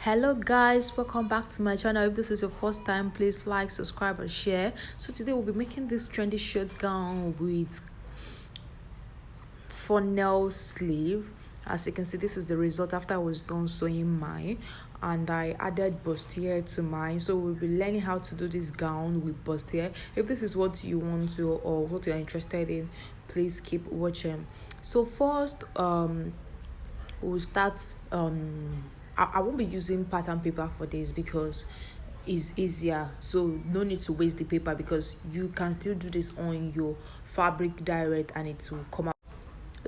Hello guys, welcome back to my channel. If this is your first time, please like, subscribe and share. So today we'll be making this trendy shirt gown with funnel sleeve. As you can see, this is the result after I was done sewing mine, and I added bustier to mine. So we'll be learning how to do this gown with bustier. If this is what you want to or what you're interested in, please keep watching. So first we'll start I won't be using pattern paper for this because it's easier, so no need to waste the paper because you can still do this on your fabric direct and it will come out.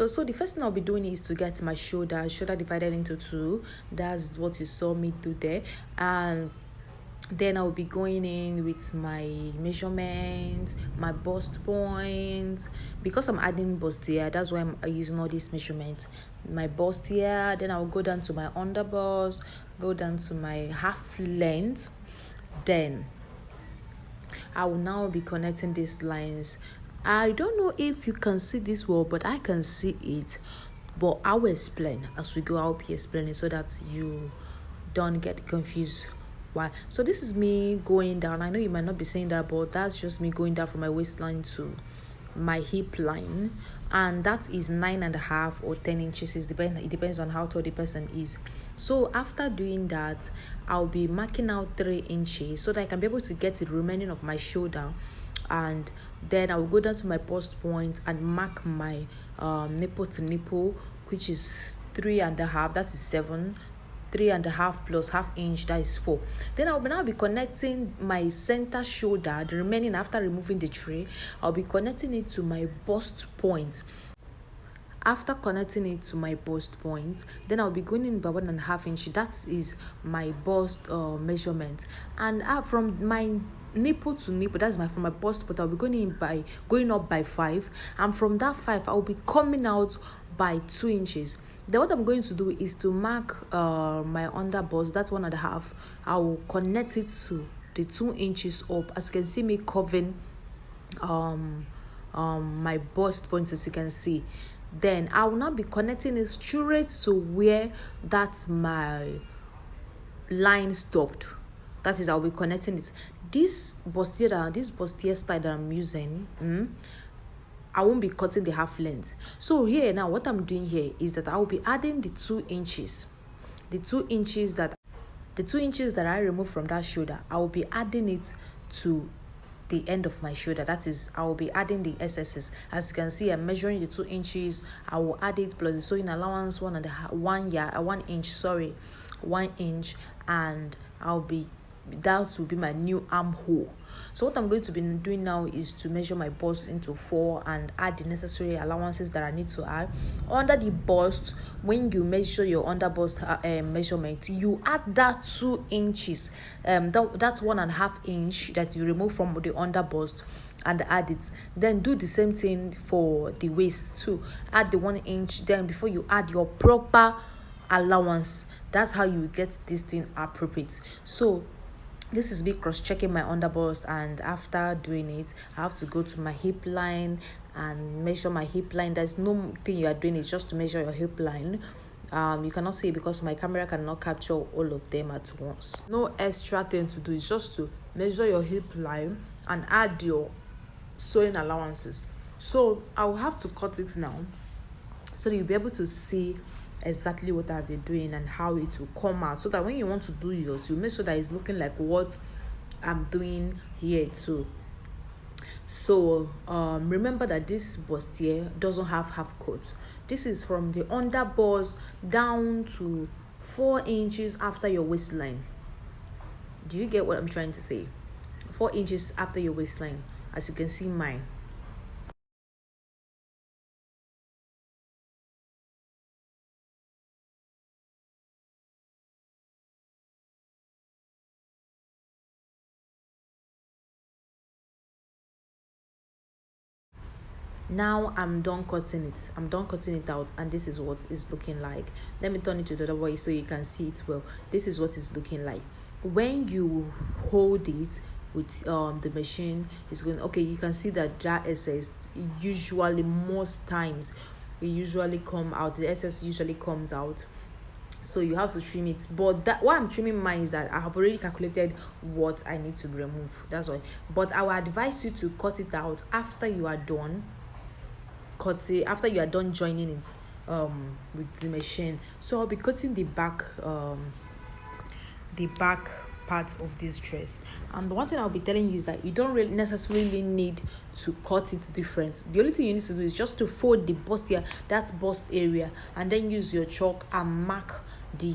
So the first thing I'll be doing is to get my shoulder divided into two. That's what you saw me do there, and then I'll be going in with my measurement, my bust point, because I'm adding bust here. That's why I'm using all these measurements. My bust here, then I'll go down to my under bust, go down to my half length. Then I will now be connecting these lines. I don't know if you can see this well, but I can see it. But I will explain as we go. I'll be explaining so that you don't get confused. Why? So this is me going down. I know you might not be saying that, but that's just me going down from my waistline to my hip line, and that is 9.5 or 10 inches. It depends on how tall the person is. So after doing that, I'll be marking out 3 inches so that I can be able to get the remaining of my shoulder, and then I will go down to my bust point and mark my nipple to nipple, which is 3.5. That is 7. 3.5 plus half inch, that is 4. Then I'll now be connecting my center shoulder, the remaining after removing the tray. I'll be connecting it to my bust point. After connecting it to my bust point, then I'll be going in by 1.5 inch. That is my bust measurement, and from my nipple to nipple, that's from my bust point, I'll be going up by 5, and from that 5 I'll be coming out by 2 inches. Then what I'm going to do is to mark my under bust, that's 1.5. I will connect it to the 2 inches up. As you can see me curving my bust point, as you can see. Then I will not be connecting it straight to where that's my line stopped. That is, I'll be connecting it. This bustier style that I'm using, I won't be cutting the half length. So here now, what I'm doing here is that I will be adding the 2 inches. The 2 inches that I removed from that shoulder, I will be adding it to the end of my shoulder. That is, I will be adding the SSs. As you can see, I'm measuring the 2 inches. I will add it plus the sewing allowance 1 inch, and that will be my new armhole. So what I'm going to be doing now is to measure my bust into 4 and add the necessary allowances that I need to add. Under the bust, when you measure your under bust measurement, you add that 2 inches. That's 1.5 inch that you remove from the under bust and add it. Then do the same thing for the waist too. Add the 1 inch. Then before you add your proper allowance, that's how you get this thing appropriate. So this is me cross-checking my under bust, and after doing it, I have to go to my hip line and measure my hip line. There's no thing you are doing, it's just to measure your hip line. You cannot see it because my camera cannot capture all of them at once. No extra thing to do, it's just to measure your hip line and add your sewing allowances. So I will have to cut it now so that you'll be able to see exactly what I've been doing and how it will come out, so that when you want to do yours, you make sure that it's looking like what I'm doing here too. So remember that this bustier doesn't have half coat. This is from the under bust down to 4 inches after your waistline. Do you get what I'm trying to say? 4 inches after your waistline, as you can see mine. Now I'm done cutting it out, and this is what it's looking like. Let me turn it to the other way so you can see it well. This is what it's looking like. When you hold it with the machine, it's going okay. You can see that SS usually, most times, it usually come out. The SS usually comes out. so you have to trim it. But that why I'm trimming mine is that I have already calculated what I need to remove. That's why. But I will advise you to cut it out after you are done. Cut it after you are done joining it with the machine. So I'll be cutting the back part of this dress. And the one thing I'll be telling you is that you don't really necessarily need to cut it different. The only thing you need to do is just to fold the bust here, that bust area, and then use your chalk and mark the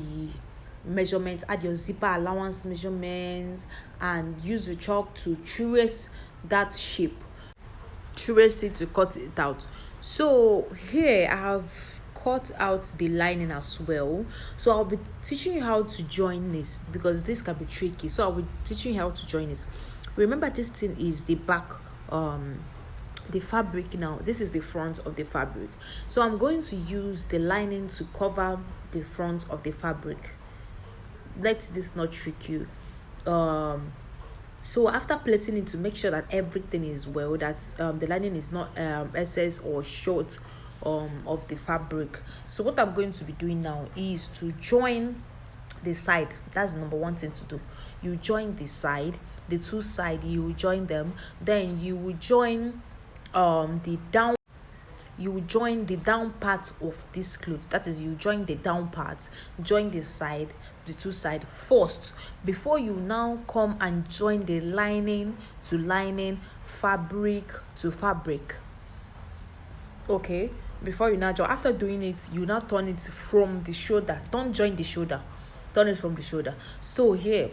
measurements, add your zipper allowance measurements, and use the chalk to trace that shape, trace it to cut it out. So here I have cut out the lining as well. So I'll be teaching you how to join this, because this can be tricky. So I'll be teaching you how to join this. Remember, this thing is the back, the fabric. Now this is the front of the fabric, so I'm going to use the lining to cover the front of the fabric. Let this not trick you. So after placing it, to make sure that everything is well, that the lining is not excess or short of the fabric. So what I'm going to be doing now is to join the side. That's the number one thing to do. You join the side, the two side, you will join them. Then you will join the down, you will join the down part of this clothes. That is, you join the down part, join the side, the two side first, before you now come and join the lining to lining, fabric to fabric. Okay, before you now join, after doing it, you now turn it from the shoulder. Don't join the shoulder, turn it from the shoulder. So here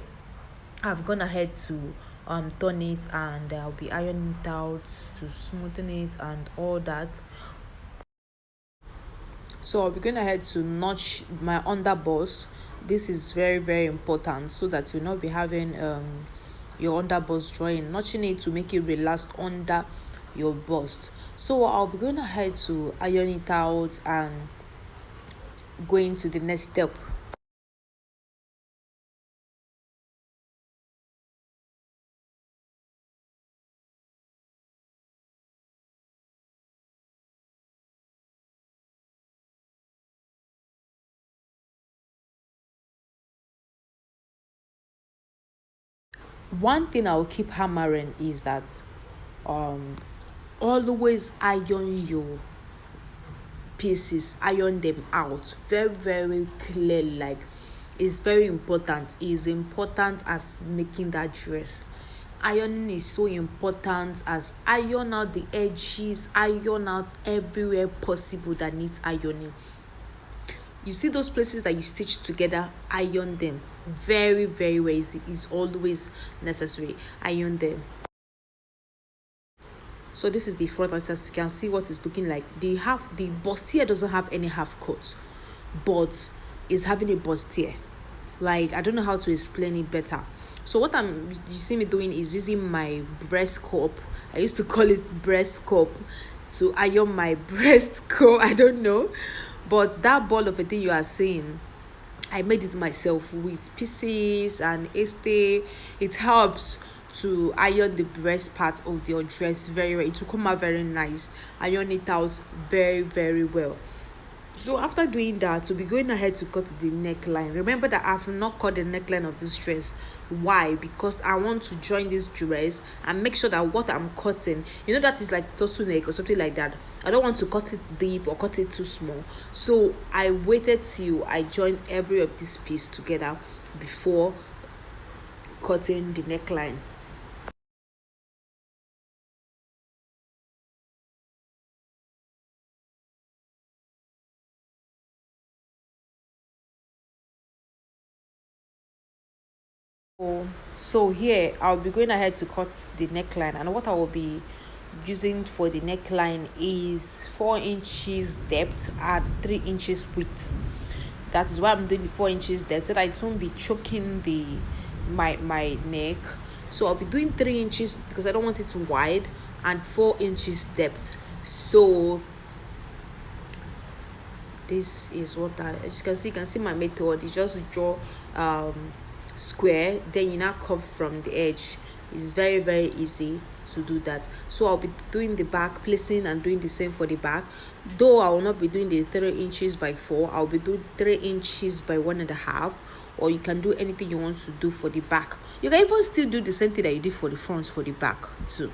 I've gone ahead to turn it, and I'll be ironing it out to smoothen it and all that. So I'll be going ahead to notch my underbust. This is very, very important, so that you'll not be having your underbust drawing. Notching it to make it relaxed under your bust. So I'll be going ahead to iron it out and going to the next step. One thing I'll keep hammering is that always iron your pieces, iron them out very, very clearly. Like, it's very important. It's important as making that dress. Ironing is so important, as iron out the edges, iron out everywhere possible that needs ironing. You see those places that you stitch together, iron them very, very well. It's always necessary. Iron them. So this is the front, as you can see what it's looking like. The bustier doesn't have any half cut, but it's having a bustier. Like, I don't know how to explain it better. So what you see me doing is using my breast cup. I used to call it breast cup, to iron my breast cup. I don't know, but that ball of a thing you are seeing, I made it myself with pieces and este. It helps to iron the breast part of your dress very well. It will come out very nice. Iron it out very, very well. So after doing that, we'll be going ahead to cut the neckline. Remember that I've not cut the neckline of this dress. Why? Because I want to join this dress and make sure that what I'm cutting, that is like torso neck or something like that. I don't want to cut it deep or cut it too small. So I waited till I joined every of this piece together before cutting the neckline. So here I'll be going ahead to cut the neckline, and what I will be using for the neckline is 4 inches depth and 3 inches width. That is why I'm doing the 4 inches depth, so that it won't be choking my neck. So I'll be doing 3 inches because I don't want it too wide, and 4 inches depth. So this is what as you can see my method is just draw square, then you now curve from the edge, It's very very easy to do that. So I'll be doing the back, placing and doing the same for the back. Though I will not be doing the 3 inches by 4, I'll be doing 3 inches by 1.5. Or you can do anything you want to do for the back. You can even still do the same thing that you did for the front for the back too.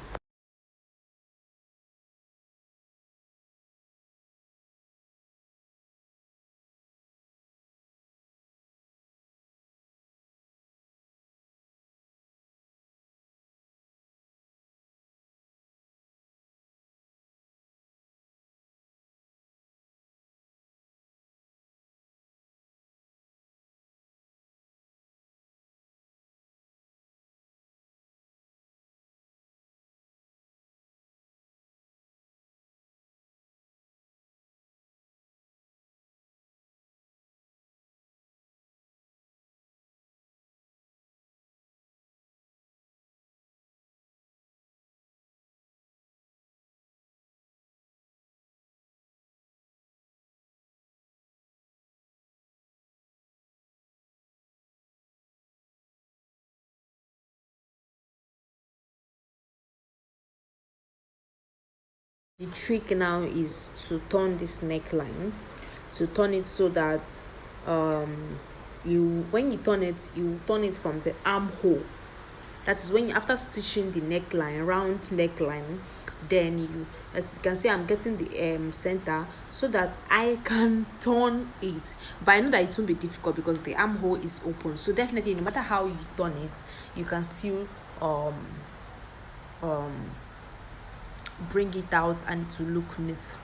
The trick now is to turn this neckline, to turn it so that you when you turn it from the armhole. That is when after stitching the neckline, round neckline, then you, as you can see, I'm getting the center so that I can turn it. But I know that it won't be difficult because the armhole is open. So definitely, no matter how you turn it, you can still um bring it out and it will look neat.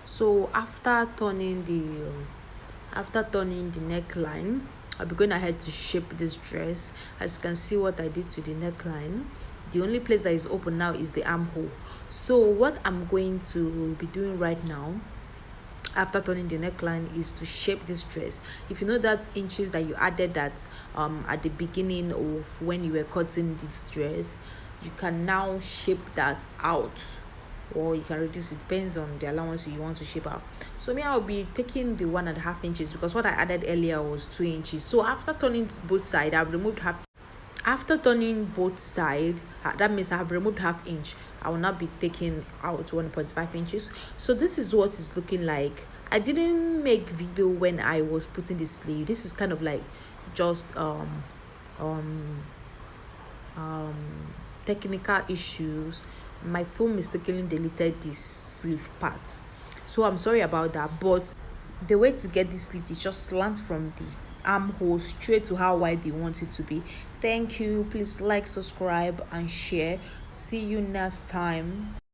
So after turning the neckline, I'll be going ahead to shape this dress. As you can see what I did to the neckline, the only place that is open now is the armhole. So what I'm going to be doing right now after turning the neckline is to shape this dress. If you know that inches that you added that at the beginning of when you were cutting this dress, you can now shape that out, or you can reduce it, depends on the allowance you want to shape out. So me, I'll be taking the 1.5 inches because what I added earlier was 2 inches. So after turning both sides, I've removed half. After turning both sides, that means I have removed half inch. I will not be taking out 1.5 inches. So this is what it's looking like. I didn't make video when I was putting the sleeve. This is kind of like just um technical issues. My phone mistakenly deleted this sleeve part, so I'm sorry about that. But the way to get this sleeve is just slant from the armhole straight to how wide you want it to be. Thank you. Please like, subscribe and share. See you next time.